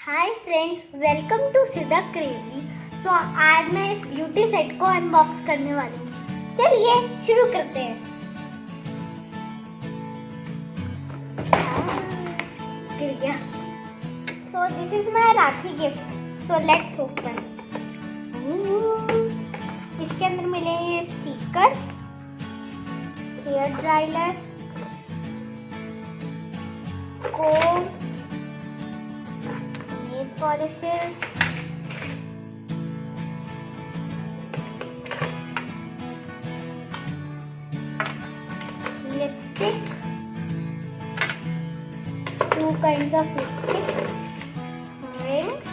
Hi friends, welcome to सिद्धा crazy. सो आज मैं इस ब्यूटी सेट को अनबॉक्स करने वाली हूँ। चलिए शुरू करते हैं। गिर गया। So this is my rakhi gift. So let's open. इसके अंदर मिले ये stickers, hair dryer, come, nail polishes, lipstick, two kinds of lipstick, rings,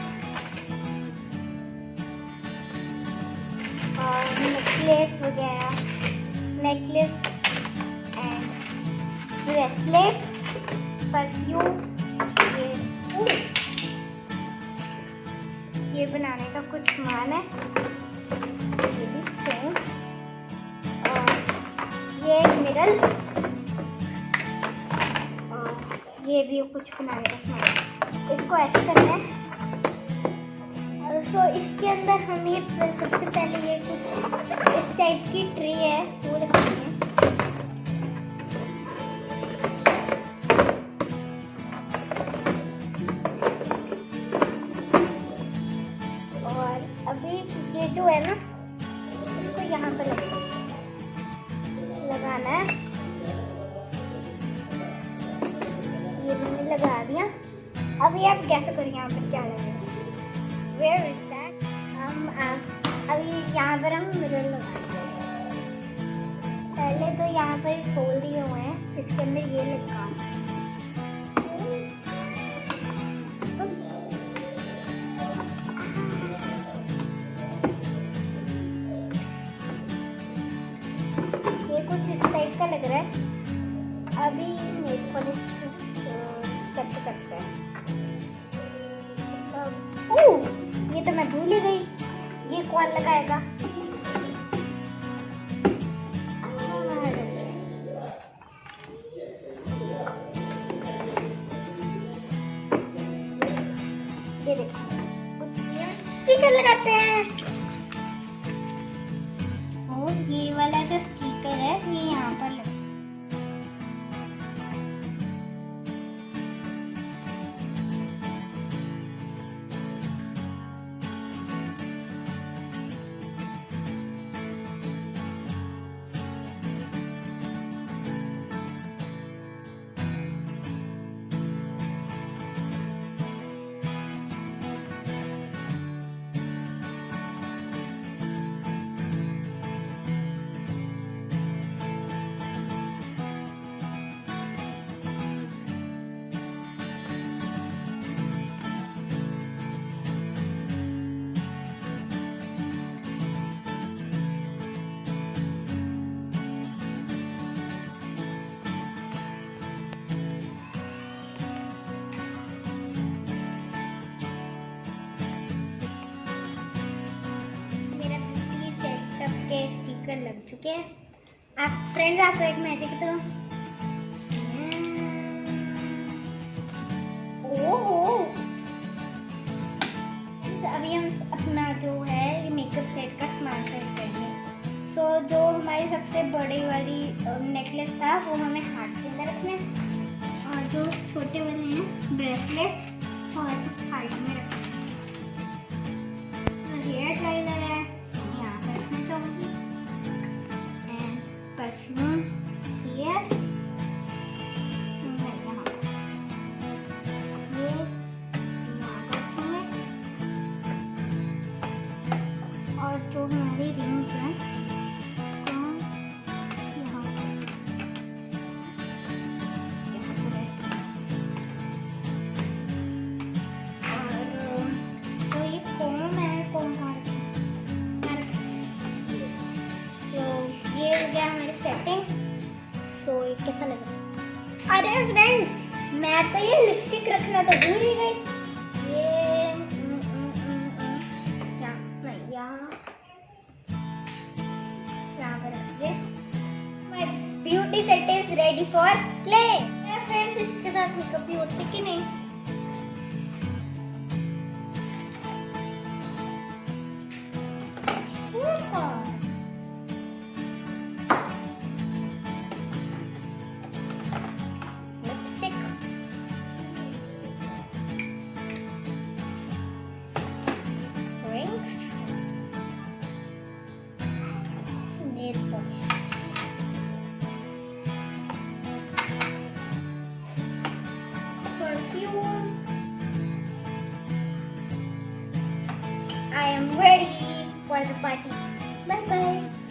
और necklace वगैरह, necklace and bracelet, perfume, ये बनाने का कुछ सामान है, ये भी सेम, और ये मिरर, और ये भी कुछ बनाने का सामान। इसको ऐसे करना है। सो इसके अंदर हम ये सबसे पहले ये कुछ इस टाइप की ट्रे है वो लगानी है। अभी ये जो है ना, इसको यहाँ पे लगाना है। ये मैंने लगा दिया। अभी आप कैसे करें, यहाँ पर क्या लगेगा? Where is that? हम अभी यहाँ पर हम मिरर लगाएंगे। पहले तो यहाँ पर खोल दिए हुए हैं, इसके अंदर ये लगा। कुछ इस टाइप का लग रहा है। अभी नेल पॉलिश सेट करते हैं। ये तो मैं भूल ही गई, ये कौन लगाएगा? ये देखो, कुछ स्टिकर लगाते हैं। ये वाला जो स्टिकर है ये यहाँ पर लगा। स्टिकर लग चुके हैं। आप फ्रेंड्स, आपको एक मैजिक तो अभी हम अपना जो है ये मेकअप सेट का सामान सेट करेंगे। सो जो हमारी सबसे बड़ी वाली नेकलेस था वो हमें हाथ के अंदर रखना है, और जो छोटे वाले हैं ब्रेसलेट और हाथ में रखना है। हेयर ड्रायर है यहाँ पर रखना चाहूँगी, एंड परफ्यूम हियर, और जो हमारी रिंग है तो यहाँ और जो ये कोम है, कोम तो ये हो गया हमारी सेटिंग। सो ये कैसा लग रहा है? अरे फ्रेंड्स, मैं तो ये लिपस्टिक रखना तो भूल ही गई। ये यहाँ पर रखिए। My beauty set is ready for play. Friends, इसके साथ मेकअप भी होते कि नहीं? Nail polish. Perfume. I am ready for the party. Bye bye.